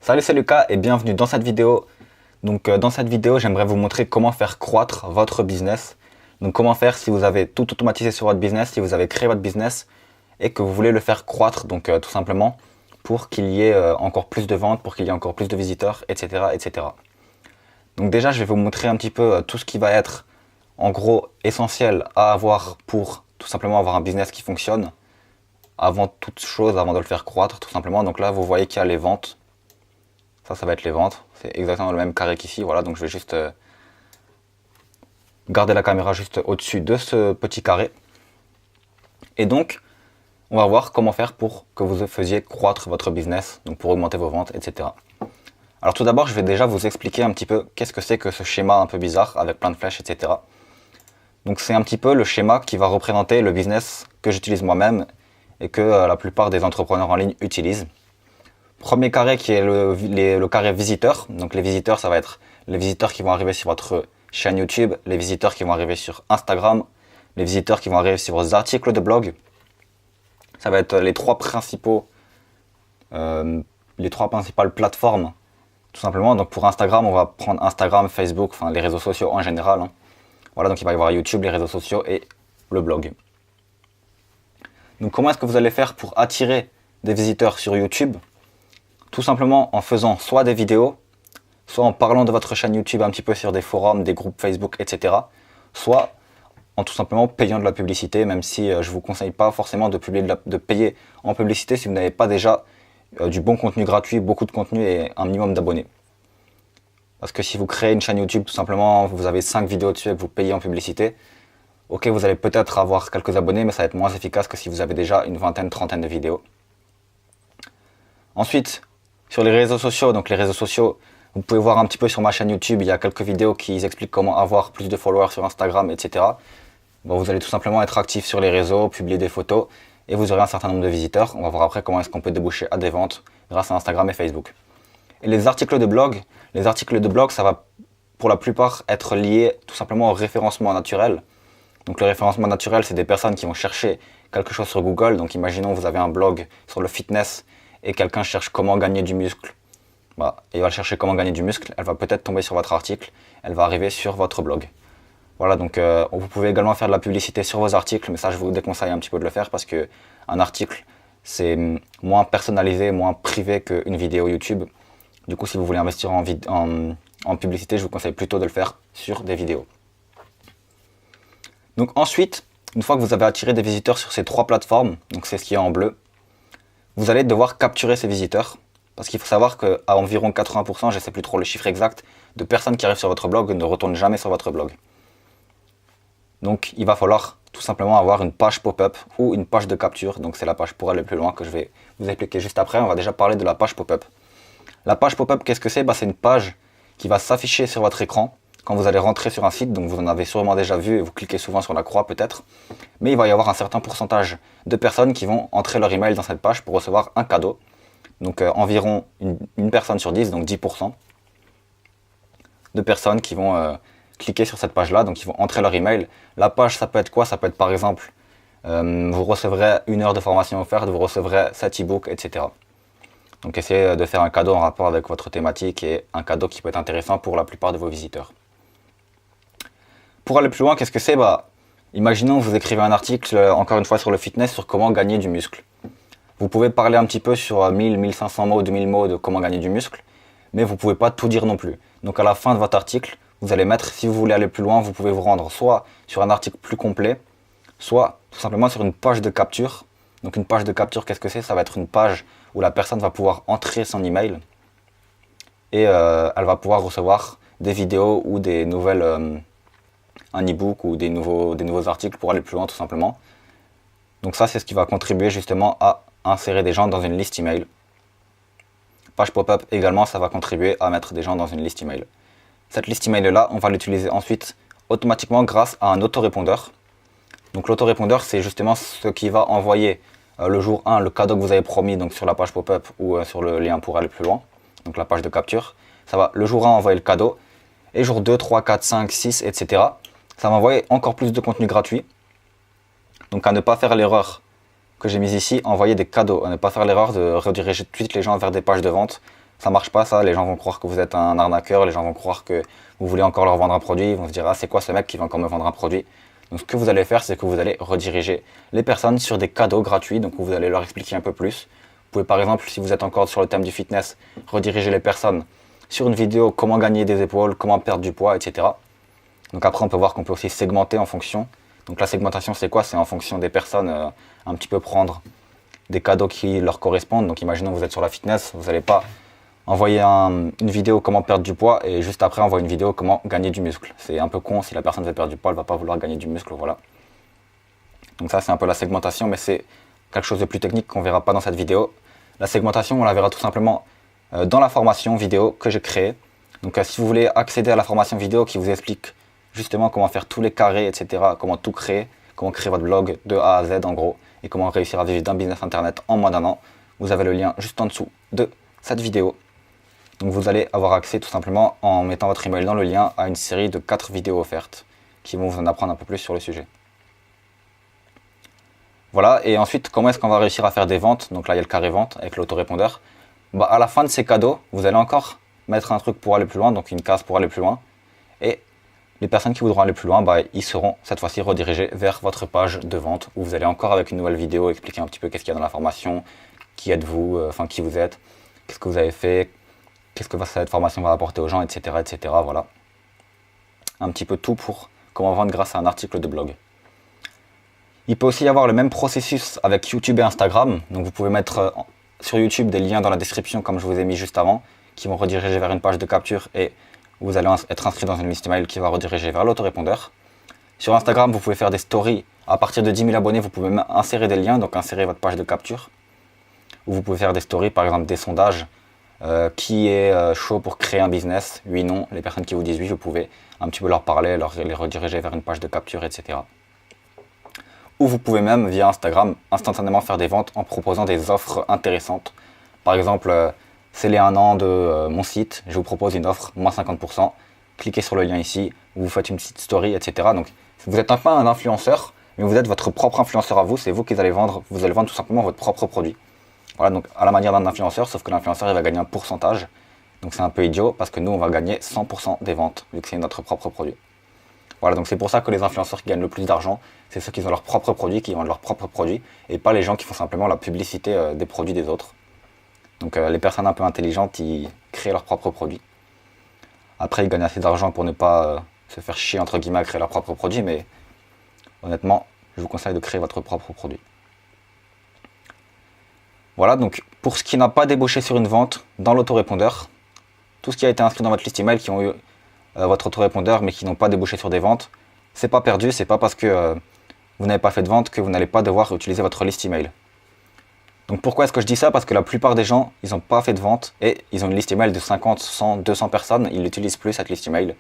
Salut, c'est Lucas et bienvenue dans cette vidéo. Dans cette vidéo, j'aimerais vous montrer comment faire croître votre business. Donc comment faire si vous avez tout automatisé sur votre business, si vous avez créé votre business et que vous voulez le faire croître, tout simplement pour qu'il y ait encore plus de ventes, pour qu'il y ait encore plus de visiteurs, etc., etc. Donc déjà, je vais vous montrer un petit peu tout ce qui va être en gros essentiel à avoir pour tout simplement avoir un business qui fonctionne. Avant toute chose, avant de le faire croître, tout simplement. Donc là, vous voyez qu'il y a les ventes. Ça va être les ventes. C'est exactement le même carré qu'ici. Voilà, donc je vais juste garder la caméra juste au-dessus de ce petit carré. Et donc, on va voir comment faire pour que vous faisiez croître votre business, donc pour augmenter vos ventes, etc. Alors tout d'abord, je vais déjà vous expliquer un petit peu qu'est-ce que c'est que ce schéma un peu bizarre avec plein de flèches, etc. Donc c'est un petit peu le schéma qui va représenter le business que j'utilise moi-même et que la plupart des entrepreneurs en ligne utilisent. Premier carré qui est le carré visiteur. Donc les visiteurs, ça va être les visiteurs qui vont arriver sur votre chaîne YouTube, les visiteurs qui vont arriver sur Instagram, les visiteurs qui vont arriver sur vos articles de blog. Ça va être les trois principales plateformes, tout simplement. Donc pour Instagram, on va prendre Instagram, Facebook, enfin les réseaux sociaux en général. Voilà, donc il va y avoir YouTube, les réseaux sociaux et le blog. Donc comment est-ce que vous allez faire pour attirer des visiteurs sur YouTube ? Tout simplement en faisant soit des vidéos, soit en parlant de votre chaîne YouTube un petit peu sur des forums, des groupes Facebook, etc. Soit en tout simplement payant de la publicité, même si je ne vous conseille pas forcément de payer en publicité si vous n'avez pas déjà du bon contenu gratuit, beaucoup de contenu et un minimum d'abonnés. Parce que si vous créez une chaîne YouTube, tout simplement, vous avez 5 vidéos dessus et que vous payez en publicité, ok, vous allez peut-être avoir quelques abonnés, mais ça va être moins efficace que si vous avez déjà une vingtaine, trentaine de vidéos. Ensuite, sur les réseaux sociaux, donc les réseaux sociaux, vous pouvez voir un petit peu sur ma chaîne YouTube, il y a quelques vidéos qui expliquent comment avoir plus de followers sur Instagram, etc. Bon, vous allez tout simplement être actif sur les réseaux, publier des photos et vous aurez un certain nombre de visiteurs. On va voir après comment est-ce qu'on peut déboucher à des ventes grâce à Instagram et Facebook. Et les articles de blog, ça va pour la plupart être lié tout simplement au référencement naturel. Donc le référencement naturel, c'est des personnes qui vont chercher quelque chose sur Google. Donc imaginons vous avez un blog sur le fitness et quelqu'un cherche comment gagner du muscle. Il va chercher comment gagner du muscle, elle va peut-être tomber sur votre article, elle va arriver sur votre blog. Voilà, donc vous pouvez également faire de la publicité sur vos articles, mais ça je vous déconseille un petit peu de le faire parce qu'un article c'est moins personnalisé, moins privé qu'une vidéo YouTube. Du coup, si vous voulez investir en publicité, je vous conseille plutôt de le faire sur des vidéos. Donc ensuite, une fois que vous avez attiré des visiteurs sur ces trois plateformes, donc c'est ce qui est en bleu, vous allez devoir capturer ces visiteurs. Parce qu'il faut savoir qu'à environ 80%, je ne sais plus trop le chiffre exact, de personnes qui arrivent sur votre blog ne retournent jamais sur votre blog. Donc il va falloir tout simplement avoir une page pop-up ou une page de capture. Donc c'est la page pour aller plus loin que je vais vous expliquer juste après. On va déjà parler de la page pop-up. La page pop-up, qu'est-ce que c'est ? C'est une page qui va s'afficher sur votre écran quand vous allez rentrer sur un site. Donc vous en avez sûrement déjà vu et vous cliquez souvent sur la croix peut-être. Mais il va y avoir un certain pourcentage de personnes qui vont entrer leur email dans cette page pour recevoir un cadeau. Donc environ une personne sur 10, donc 10% de personnes qui vont cliquer sur cette page-là, donc ils vont entrer leur email. La page, ça peut être quoi ? Ça peut être par exemple, vous recevrez 1 heure de formation offerte, vous recevrez 7 e-books, etc. Donc essayez de faire un cadeau en rapport avec votre thématique et un cadeau qui peut être intéressant pour la plupart de vos visiteurs. Pour aller plus loin, qu'est-ce que c'est ? Imaginons que vous écrivez un article, encore une fois sur le fitness, sur comment gagner du muscle. Vous pouvez parler un petit peu sur 1000, 1500 mots, 2000 mots de comment gagner du muscle, mais vous ne pouvez pas tout dire non plus. Donc à la fin de votre article, vous allez mettre, si vous voulez aller plus loin, vous pouvez vous rendre soit sur un article plus complet, soit tout simplement sur une page de capture. Donc une page de capture, qu'est-ce que c'est ? Ça va être une page où la personne va pouvoir entrer son email et elle va pouvoir recevoir des vidéos ou des nouvelles, un e-book ou des nouveaux articles pour aller plus loin tout simplement. Donc ça, c'est ce qui va contribuer justement à insérer des gens dans une liste email. Page pop-up également, ça va contribuer à mettre des gens dans une liste email. Cette liste email là, on va l'utiliser ensuite automatiquement grâce à un autorépondeur. Donc l'autorépondeur, c'est justement ce qui va envoyer le jour 1 le cadeau que vous avez promis donc sur la page pop-up ou sur le lien pour aller plus loin, donc la page de capture. Ça va le jour 1 envoyer le cadeau et jour 2, 3, 4, 5, 6, etc. Ça va envoyer encore plus de contenu gratuit. Donc à ne pas faire l'erreur que j'ai mise ici, envoyer des cadeaux, à ne pas faire l'erreur de rediriger tout de suite les gens vers des pages de vente. Ça marche pas ça, les gens vont croire que vous êtes un arnaqueur, les gens vont croire que vous voulez encore leur vendre un produit, ils vont se dire ah c'est quoi ce mec qui va encore me vendre un produit. Donc ce que vous allez faire, c'est que vous allez rediriger les personnes sur des cadeaux gratuits, donc vous allez leur expliquer un peu plus. Vous pouvez par exemple, si vous êtes encore sur le thème du fitness, rediriger les personnes sur une vidéo comment gagner des épaules, comment perdre du poids, etc. Donc après on peut voir qu'on peut aussi segmenter en fonction. Donc la segmentation c'est quoi? C'est en fonction des personnes, un petit peu prendre des cadeaux qui leur correspondent. Donc imaginons que vous êtes sur la fitness, vous n'allez pas envoyer une vidéo comment perdre du poids et juste après envoyer une vidéo comment gagner du muscle. C'est un peu con, si la personne veut perdre du poids, elle va pas vouloir gagner du muscle, voilà. Donc ça c'est un peu la segmentation, mais c'est quelque chose de plus technique qu'on verra pas dans cette vidéo. La segmentation, on la verra tout simplement dans la formation vidéo que j'ai créée. Donc si vous voulez accéder à la formation vidéo qui vous explique justement comment faire tous les carrés, etc., comment tout créer, comment créer votre blog de A à Z en gros, et comment réussir à vivre d'un business internet en moins d'1 an, vous avez le lien juste en dessous de cette vidéo. Donc vous allez avoir accès tout simplement en mettant votre email dans le lien à une série de 4 vidéos offertes qui vont vous en apprendre un peu plus sur le sujet. Voilà, et ensuite comment est-ce qu'on va réussir à faire des ventes? Donc là il y a le carré vente avec l'autorépondeur. À la fin de ces cadeaux, vous allez encore mettre un truc pour aller plus loin, donc une case pour aller plus loin. Et les personnes qui voudront aller plus loin, ils seront cette fois-ci redirigés vers votre page de vente où vous allez encore avec une nouvelle vidéo expliquer un petit peu qu'est-ce qu'il y a dans la formation, qui êtes-vous, qui vous êtes, qu'est-ce que vous avez fait, qu'est-ce que cette formation va apporter aux gens, etc., etc. Voilà. Un petit peu tout pour comment vendre grâce à un article de blog. Il peut aussi y avoir le même processus avec YouTube et Instagram. Donc vous pouvez mettre sur YouTube des liens dans la description comme je vous ai mis juste avant, qui vont rediriger vers une page de capture et vous allez être inscrit dans une liste email qui va rediriger vers l'autorépondeur. Sur Instagram, vous pouvez faire des stories. À partir de 10 000 abonnés, vous pouvez même insérer des liens, donc insérer votre page de capture. Ou vous pouvez faire des stories, par exemple des sondages. Qui est chaud pour créer un business? Oui, non. Les personnes qui vous disent oui, vous pouvez un petit peu leur parler, les rediriger vers une page de capture, etc. Ou vous pouvez même, via Instagram, instantanément faire des ventes en proposant des offres intéressantes. Par exemple, c'est les 1 an de mon site, je vous propose une offre, moins 50%. Cliquez sur le lien ici, vous faites une petite story, etc. Donc vous êtes pas un influenceur, mais vous êtes votre propre influenceur à vous, c'est vous qui allez vendre, vous allez vendre tout simplement votre propre produit. Voilà, donc à la manière d'un influenceur, sauf que l'influenceur il va gagner un pourcentage. Donc c'est un peu idiot parce que nous on va gagner 100% des ventes vu que c'est notre propre produit. Voilà, donc c'est pour ça que les influenceurs qui gagnent le plus d'argent, c'est ceux qui ont leur propre produit, qui vendent leur propre produit, et pas les gens qui font simplement la publicité des produits des autres. Donc les personnes un peu intelligentes, ils créent leur propre produit. Après ils gagnent assez d'argent pour ne pas se faire chier entre guillemets à créer leur propre produit, mais honnêtement, je vous conseille de créer votre propre produit. Voilà, donc pour ce qui n'a pas débouché sur une vente dans l'autorépondeur, tout ce qui a été inscrit dans votre liste email qui ont eu votre autorépondeur mais qui n'ont pas débouché sur des ventes, c'est pas perdu, c'est pas parce que vous n'avez pas fait de vente que vous n'allez pas devoir utiliser votre liste email. Donc pourquoi est-ce que je dis ça? Parce que la plupart des gens, ils n'ont pas fait de vente et ils ont une liste email de 50, 100, 200 personnes, ils n'utilisent plus cette liste email.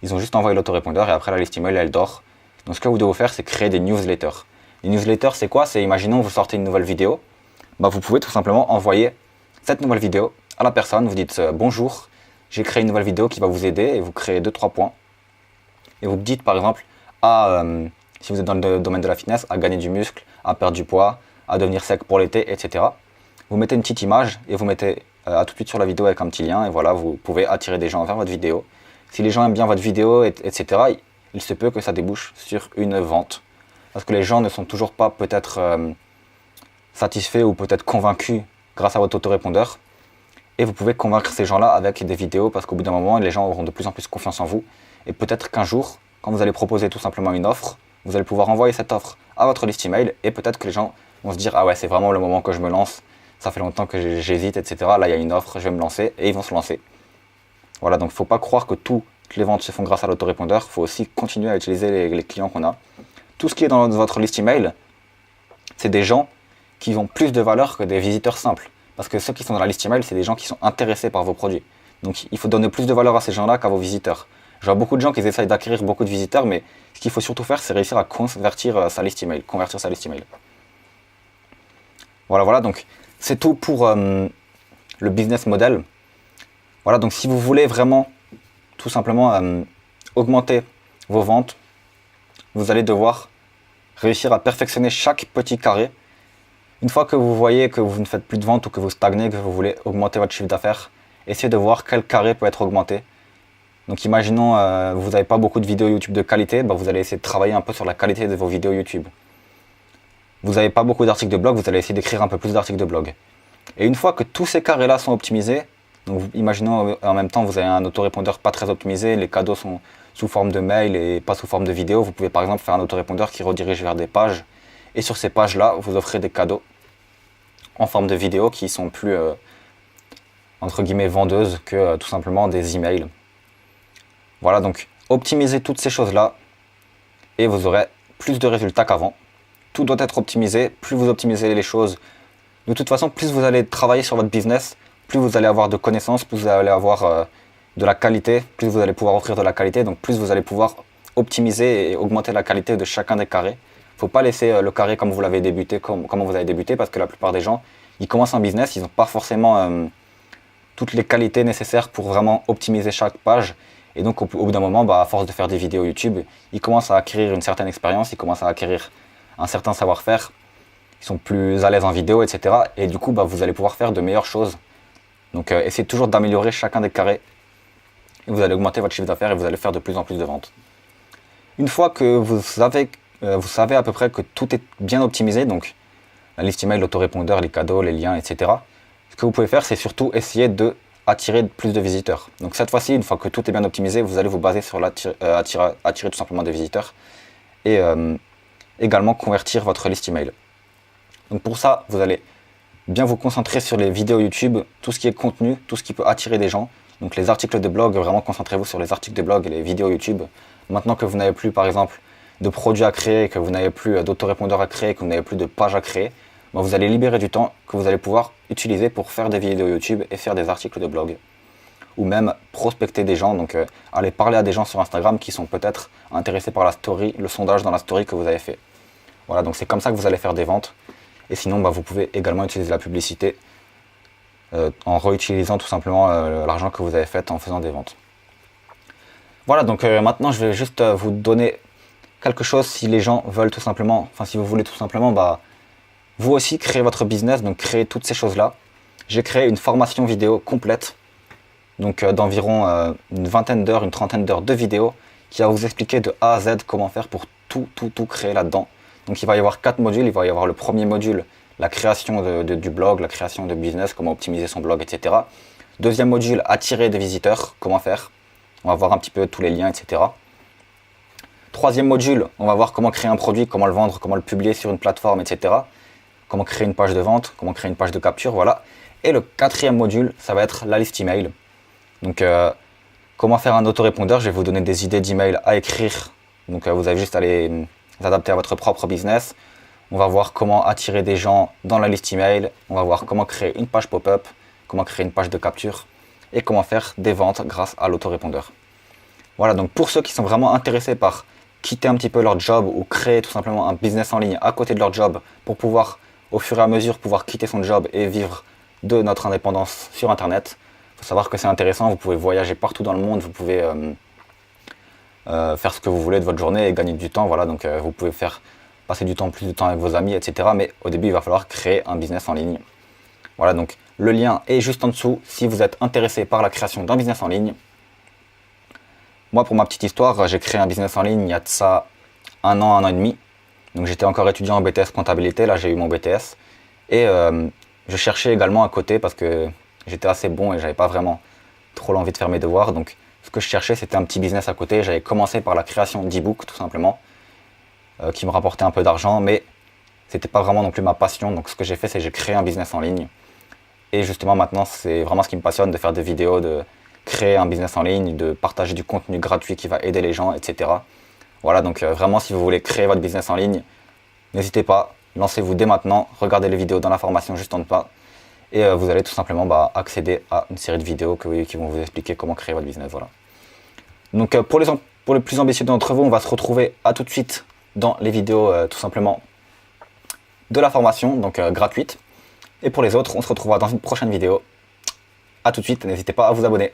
Ils ont juste envoyé l'autorépondeur et après la liste email elle dort. Donc ce que vous devez faire, c'est créer des newsletters. Les newsletters, c'est quoi? C'est imaginons vous sortez une nouvelle vidéo. Vous pouvez tout simplement envoyer cette nouvelle vidéo à la personne, vous dites bonjour, j'ai créé une nouvelle vidéo qui va vous aider et vous créez 2-3 points. Et vous dites par exemple, si vous êtes dans le domaine de la fitness, à gagner du muscle, à perdre du poids, à devenir sec pour l'été, etc. Vous mettez une petite image et vous mettez à tout de suite sur la vidéo avec un petit lien et voilà, vous pouvez attirer des gens vers votre vidéo. Si les gens aiment bien votre vidéo, etc., il se peut que ça débouche sur une vente. Parce que les gens ne sont toujours pas peut-être satisfaits ou peut-être convaincus grâce à votre autorépondeur. Et vous pouvez convaincre ces gens-là avec des vidéos parce qu'au bout d'un moment, les gens auront de plus en plus confiance en vous. Et peut-être qu'un jour, quand vous allez proposer tout simplement une offre, vous allez pouvoir envoyer cette offre à votre liste email et peut-être que les gens vont se dire « Ah ouais, c'est vraiment le moment que je me lance, ça fait longtemps que j'hésite, etc. Là, il y a une offre, je vais me lancer. » Et ils vont se lancer. Voilà, donc il ne faut pas croire que toutes les ventes se font grâce à l'autorépondeur. Il faut aussi continuer à utiliser les clients qu'on a. Tout ce qui est dans votre liste email, c'est des gens qui ont plus de valeur que des visiteurs simples. Parce que ceux qui sont dans la liste email, c'est des gens qui sont intéressés par vos produits. Donc il faut donner plus de valeur à ces gens-là qu'à vos visiteurs. Je vois beaucoup de gens qui essayent d'acquérir beaucoup de visiteurs, mais ce qu'il faut surtout faire, c'est réussir à convertir sa liste email. Voilà, donc c'est tout pour le business model. Voilà, donc si vous voulez vraiment, tout simplement, augmenter vos ventes, vous allez devoir réussir à perfectionner chaque petit carré. Une fois que vous voyez que vous ne faites plus de ventes ou que vous stagnez, que vous voulez augmenter votre chiffre d'affaires essayez de voir quel carré peut être augmenté. Donc imaginons vous n'avez pas beaucoup de vidéos YouTube de qualité, bah, vous allez essayer de travailler un peu sur la qualité de vos vidéos YouTube. Vous n'avez pas beaucoup d'articles de blog, vous allez essayer d'écrire un peu plus d'articles de blog. Et une fois que tous ces carrés-là sont optimisés, donc imaginons en même temps vous avez un autorépondeur pas très optimisé, les cadeaux sont sous forme de mail et pas sous forme de vidéo, vous pouvez par exemple faire un autorépondeur qui redirige vers des pages, et sur ces pages-là, vous offrez des cadeaux en forme de vidéo qui sont plus, entre guillemets, vendeuses que tout simplement des emails. Voilà, donc optimisez toutes ces choses-là et vous aurez plus de résultats qu'avant. Tout doit être optimisé, plus vous optimisez les choses. De toute façon, plus vous allez travailler sur votre business, plus vous allez avoir de connaissances, plus vous allez avoir de la qualité, plus vous allez pouvoir offrir de la qualité, donc plus vous allez pouvoir optimiser et augmenter la qualité de chacun des carrés. Il ne faut pas laisser le carré comme vous l'avez débuté, comment vous avez débuté, parce que la plupart des gens, ils commencent un business, ils n'ont pas forcément toutes les qualités nécessaires pour vraiment optimiser chaque page. Et donc au bout d'un moment, à force de faire des vidéos YouTube, ils commencent à acquérir une certaine expérience, ils commencent à acquérir un certain savoir-faire, ils sont plus à l'aise en vidéo, etc. Et du coup, vous allez pouvoir faire de meilleures choses. Donc essayez toujours d'améliorer chacun des carrés. Et vous allez augmenter votre chiffre d'affaires et vous allez faire de plus en plus de ventes. Une fois que vous savez à peu près que tout est bien optimisé, donc la liste email, l'autorépondeur, les cadeaux, les liens, etc. Ce que vous pouvez faire, c'est surtout essayer de attirer plus de visiteurs. Donc cette fois-ci, une fois que tout est bien optimisé, vous allez vous baser sur attirer tout simplement des visiteurs et également convertir votre liste email. Donc pour ça, vous allez bien vous concentrer sur les vidéos YouTube, tout ce qui est contenu, tout ce qui peut attirer des gens. Donc les articles de blog, vraiment concentrez-vous sur les articles de blog et les vidéos YouTube. Maintenant que vous n'avez plus par exemple de produits à créer, que vous n'avez plus d'autorépondeurs à créer, que vous n'avez plus de pages à créer, vous allez libérer du temps que vous allez pouvoir utiliser pour faire des vidéos YouTube et faire des articles de blog. Ou même prospecter des gens, donc aller parler à des gens sur Instagram qui sont peut-être intéressés par la story, le sondage dans la story que vous avez fait. Voilà, donc c'est comme ça que vous allez faire des ventes. Et sinon, vous pouvez également utiliser la publicité en réutilisant tout simplement l'argent que vous avez fait en faisant des ventes. Voilà, donc maintenant je vais juste vous donner quelque chose si les gens veulent tout simplement, si vous voulez tout simplement, vous aussi créer votre business, donc créer toutes ces choses-là. J'ai créé une formation vidéo complète, donc d'environ une vingtaine d'heures, une trentaine d'heures de vidéos, qui va vous expliquer de A à Z comment faire pour tout créer là-dedans. Donc il va y avoir 4 modules, il va y avoir le premier module, la création du blog, la création de business, comment optimiser son blog, etc. Deuxième module, attirer des visiteurs, comment faire. On va voir un petit peu tous les liens, etc. Troisième module, on va voir comment créer un produit, comment le vendre, comment le publier sur une plateforme, etc. Comment créer une page de vente, comment créer une page de capture, voilà. Et le quatrième module, ça va être la liste email. Donc comment faire un autorépondeur, je vais vous donner des idées d'email à écrire. Donc vous avez juste à les adapter à votre propre business. On va voir comment attirer des gens dans la liste email. On va voir comment créer une page pop-up, comment créer une page de capture et comment faire des ventes grâce à l'autorépondeur. Voilà, donc pour ceux qui sont vraiment intéressés par quitter un petit peu leur job ou créer tout simplement un business en ligne à côté de leur job pour pouvoir au fur et à mesure pouvoir quitter son job et vivre de notre indépendance sur internet. Il faut savoir que c'est intéressant, vous pouvez voyager partout dans le monde, vous pouvez faire ce que vous voulez de votre journée et gagner du temps, voilà, donc vous pouvez passer plus de temps avec vos amis, etc. Mais au début il va falloir créer un business en ligne. Voilà, donc le lien est juste en dessous si vous êtes intéressé par la création d'un business en ligne. Moi, pour ma petite histoire, j'ai créé un business en ligne il y a de ça un an et demi. Donc j'étais encore étudiant en BTS comptabilité, là j'ai eu mon BTS. Et je cherchais également à côté parce que j'étais assez bon et j'avais pas vraiment trop l'envie de faire mes devoirs. Donc ce que je cherchais, c'était un petit business à côté. J'avais commencé par la création d'e-books tout simplement, qui me rapportait un peu d'argent, mais c'était pas vraiment non plus ma passion. Donc ce que j'ai fait, c'est que j'ai créé un business en ligne. Et justement maintenant, c'est vraiment ce qui me passionne, de faire des vidéos, de créer un business en ligne, de partager du contenu gratuit qui va aider les gens, etc. Voilà, donc vraiment si vous voulez créer votre business en ligne, n'hésitez pas, lancez-vous dès maintenant, regardez les vidéos dans la formation juste en bas et vous allez tout simplement accéder à une série de vidéos qui vont vous expliquer comment créer votre business. Voilà. Donc pour les plus ambitieux d'entre vous, on va se retrouver à tout de suite dans les vidéos tout simplement de la formation, donc gratuite. Et pour les autres, on se retrouvera dans une prochaine vidéo. A tout de suite, n'hésitez pas à vous abonner.